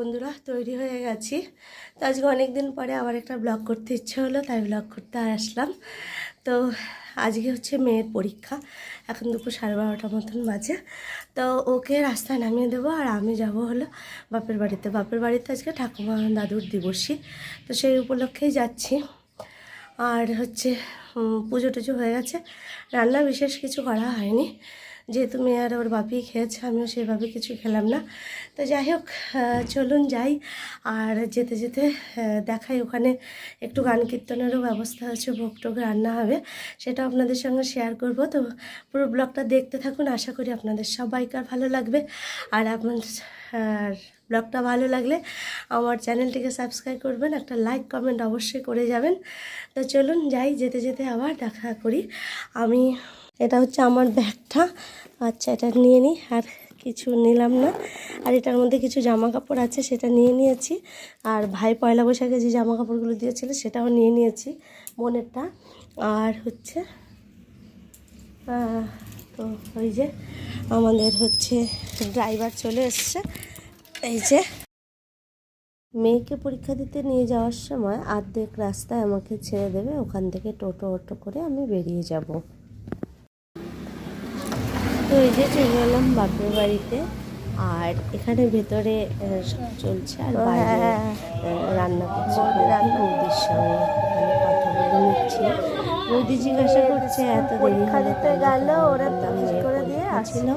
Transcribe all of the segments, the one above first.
বন্ধুরা, তৈরি হয়ে গেছি। তো আজকে অনেক দিন পরে আবার একটা ব্লগ করতে ইচ্ছে হলো, তাই ব্লগ করতে আসলাম। তো আজকে হচ্ছে মেয়ের পরীক্ষা, এখন দুপুর 12:30 মতন বাজে। তো ওকে রাস্তায় নামিয়ে দেবো, আর আমি যাব হলো বাপের বাড়িতে। বাপের বাড়িতে আজকে ঠাকুমা দাদুর দিবসী, তো সেই উপলক্ষেই যাচ্ছি। আর হচ্ছে পুজো টুজো হয়ে গেছে, রান্না বিশেষ কিছু করা হয়নি, যেহেতু মেয়ে আর ওর বাপি খেয়েছে, আমিও সেভাবে কিছু খেলাম না। তো যাই হোক, চলুন যাই। আর যেতে যেতে দেখাই, ওখানে একটু গান কীর্তনেরও ব্যবস্থা আছে, ভোগ টোগ রান্না হবে, সেটা আপনাদের সঙ্গে শেয়ার করব। তো পুরো ব্লগটা দেখতে থাকুন, আশা করি আপনাদের সবাইকার ভালো লাগবে। আর আপনাদের ব্লগটা ভালো লাগলে আমার চ্যানেলটিকে সাবস্ক্রাইব করবেন, একটা লাইক কমেন্ট অবশ্যই করে যাবেন। তো চলুন যাই, যেতে যেতে আবার দেখা করি। এটা হচ্ছে আমার ব্যাগটা, আচ্ছা এটা নিয়ে নিই, আর কিছু নিলাম না। আর এটার মধ্যে কিছু জামা কাপড় আছে, সেটা নিয়ে নিয়েছি। আর ভাই পয়লা বৈশাখে যে জামা কাপড়গুলো দিয়েছিল সেটাও নিয়ে নিয়েছি, বোনেরটা। আর হচ্ছে তো ওই যে আমাদের হচ্ছে ড্রাইভার চলে এসছে। এই যে মেয়েকে পরীক্ষা দিতে নিয়ে যাওয়ার সময় অর্ধেক রাস্তায় আমাকে ছেড়ে দেবে, ওখান থেকে টোটো অটো করে আমি বেরিয়ে যাব। তো এই যে চলে এলাম বাপের বাড়িতে। আর এখানে ভেতরে সব চলছে, আর বাইরে রান্না করছে বৌদির সঙ্গে, এখানে কথা বলে নিচ্ছি। বৌদি জিজ্ঞাসা করছে এত দেরি হলে গেল, ওরা করে দিয়ে আসছিল,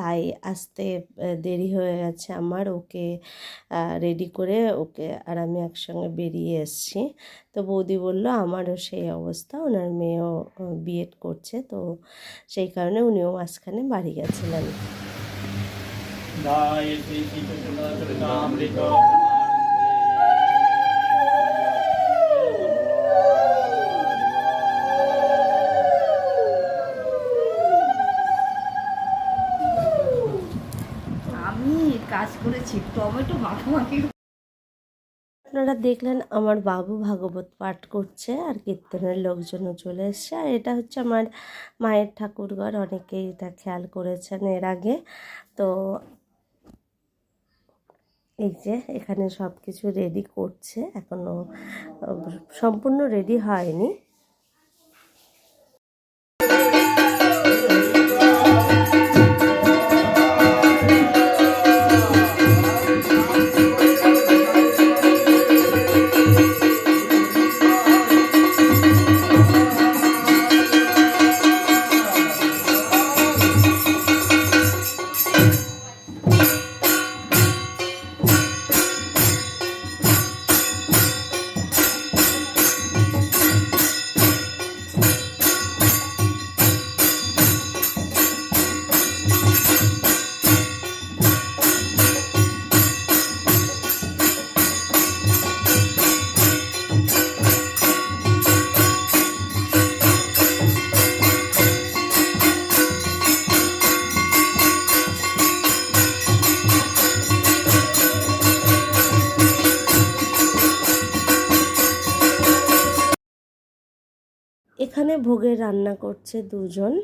তাই আসতে দেরি হয়ে গেছে আমার। ওকে রেডি করে ওকে আর আমি একসঙ্গে বেরিয়ে এসেছি। তো বৌদি বলল আমারও সেই অবস্থা, ওনার মেয়েও বিএড করছে, তো সেই কারণে উনিও মাঝখানে বাড়ি গেছিলেন। আমি কাজ করেছি টমেটো মাখামাখি। আপনারা দেখলেন আমার বাবু ভাগবত পাঠ করছে, আর কীর্তনের লোকজনও চলে এসছে। আর এটা হচ্ছে আমার মায়ের ঠাকুরঘর, অনেকেই এটা খেয়াল করেছেন এর আগে। তো এই যে এখানে সব কিছু রেডি করছে, এখনও সম্পূর্ণ রেডি হয়নি। এখানে ভোগের রান্না করছে দুজন,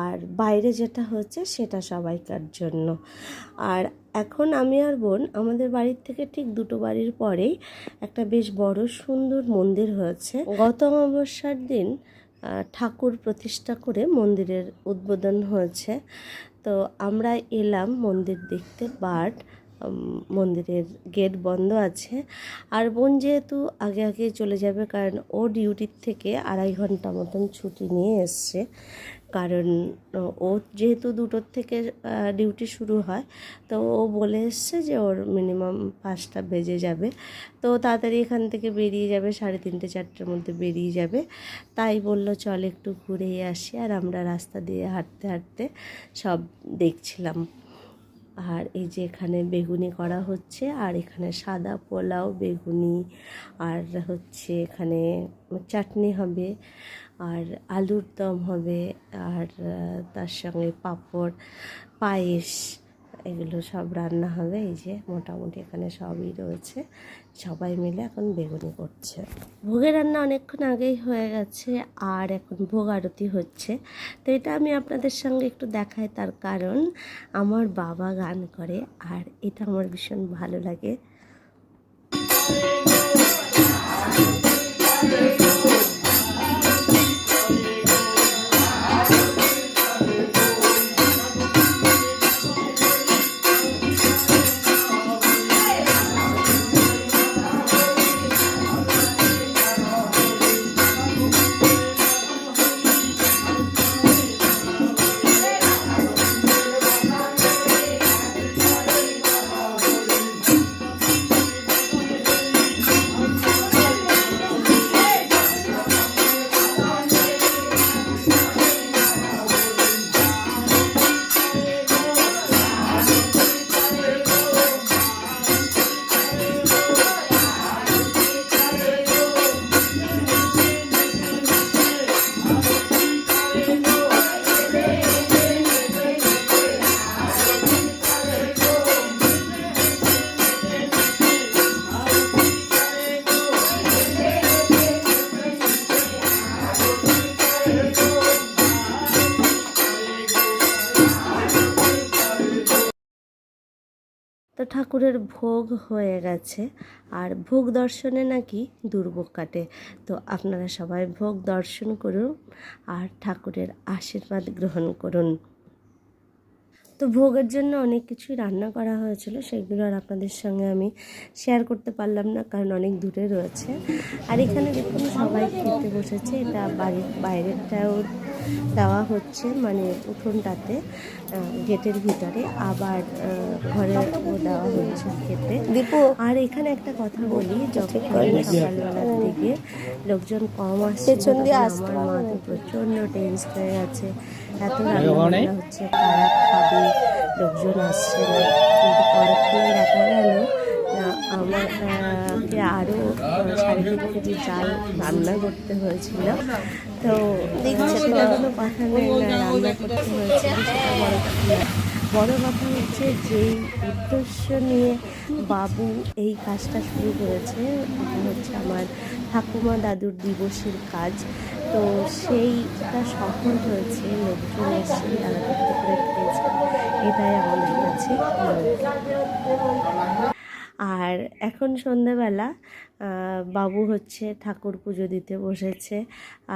আর বাইরে যেটা হচ্ছে সেটা সবাইকার জন্য। আর এখন আমি আর বোন আমাদের বাড়ির থেকে ঠিক দুটো বাড়ির পরেই একটা বেশ বড় সুন্দর মন্দির হয়েছে। গত অমাবস্যার দিন ঠাকুর প্রতিষ্ঠা করে মন্দিরের উদ্বোধন হয়েছে। তো আমরা এলাম মন্দির দেখতে, বাট মন্দিরের গেট বন্ধ আছে। আর বোন যেহেতু আগে আগে চলে যাবে, কারণ ও ডিউটির থেকে 2.5 ঘন্টা মতন ছুটি নিয়ে এসছে। কারণ ও যেহেতু 2টোর থেকে ডিউটি শুরু হয়, তো ও বলে এসছে যে ওর মিনিমাম 5টা বেজে যাবে, তো তাড়াতাড়ি এখান থেকে বেরিয়ে যাবে, 3:30 4টের মধ্যে বেরিয়ে যাবে। তাই বলল চল একটু ঘুরেই আসি। আর আমরা রাস্তা দিয়ে হাঁটতে হাঁটতে সব দেখছিলাম। আর এই যে এখানে বেগুনি করা হচ্ছে, আর এখানে সাদা পোলাও, বেগুনি, আর হচ্ছে এখানে চাটনি হবে, আর আলুর দম হবে, আর তার সঙ্গে পাঁপড়, পায়েস, এগুলো সব রান্না হবে। এই যে মোটামুটি এখানে সবই রয়েছে, সবাই মিলে এখন বেগুনি করছে। ভোগের রান্না অনেকক্ষণ আগেই হয়ে গেছে, আর এখন ভোগ আরতি হচ্ছে। তো এটা আমি আপনাদের সঙ্গে একটু দেখাই, তার কারণ আমার বাবা গান করে আর এটা আমার ভীষণ ভালো লাগে। তো ঠাকুরের ভোগ হয়ে গেছে, আর ভোগ দর্শনে নাকি দুর্ভোগ কাটে। তো আপনারা সবাই ভোগ দর্শন করুন আর ঠাকুরের আশীর্বাদ গ্রহণ করুন। তো ভোগের জন্য অনেক কিছুই রান্না করা হয়েছিল, সেগুলো আর আপনাদের সঙ্গে আমি শেয়ার করতে পারলাম না, কারণ অনেক দূরে রয়েছে। আর এখানে দেখুন সবাই খেতে বসেছে। এটা বাড়ির বাইরেরটাও দেওয়া হচ্ছে, মানে উঠোনটাতে গেটের ভিতরে, আবার ঘরে দেওয়া হচ্ছে খেতে। আর এখানে একটা কথা বলি, যখন সকালবেলার দিকে লোকজন কম আসছে, আমার মা তো প্রচণ্ড টেন্স হয়ে গেছে, এত রান্না হচ্ছে, কারা খাবে, লোকজন আসছে না। কিন্তু পরক্ষণে দেখা গেল আমাকে আরও 3.5 কেজি চাল রান্না করতে হয়েছিল। তো সেটা কোনো কথা নেই, না রান্না করতে হয়েছে, সেটা বড় কথা না। বড় কথা হচ্ছে যেই উদ্দেশ্য নিয়ে বাবু এই কাজটা শুরু করেছে, এটা হচ্ছে আমার ঠাকুমা দাদুর দিবসের কাজ। তো সেইটা সফল হয়েছে, লোকজন এসে তারা তৃপ্তি করে খেয়েছে, এটাই আমাদের কাছে। আর এখন সন্ধ্যাবেলা বাবু হচ্ছে ঠাকুর পুজো দিতে বসেছে,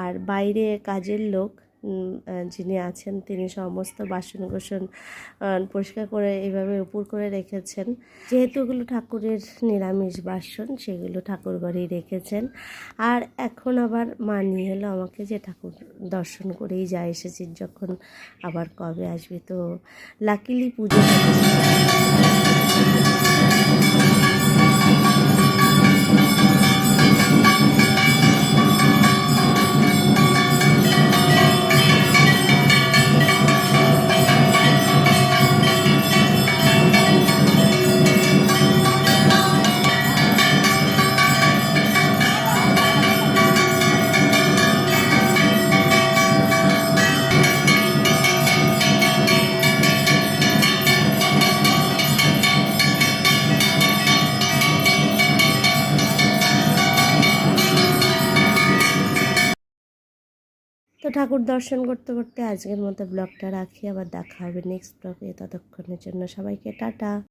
আর বাইরে কাজের লোক যিনি আছেন তিনি সমস্ত বাসন কোসন পরিষ্কার করে এইভাবে উপর করে রেখেছেন। যেহেতু এগুলো ঠাকুরের নিরামিষ বাসন, সেগুলো ঠাকুর ঘরেই রেখেছেন। আর এখন আবার মা নিয়ে এলো আমাকে, যে ঠাকুর দর্শন করেই যা এসেছিস, যখন আবার কবে আসবি। তো লাকিলি পুজো তো ঠাকুর দর্শন করতে করতে আজকের মতো ব্লগটা রাখি, আবার দেখা হবে নেক্সট ব্লগে। ততক্ষণের জন্য সবাইকে টাটা।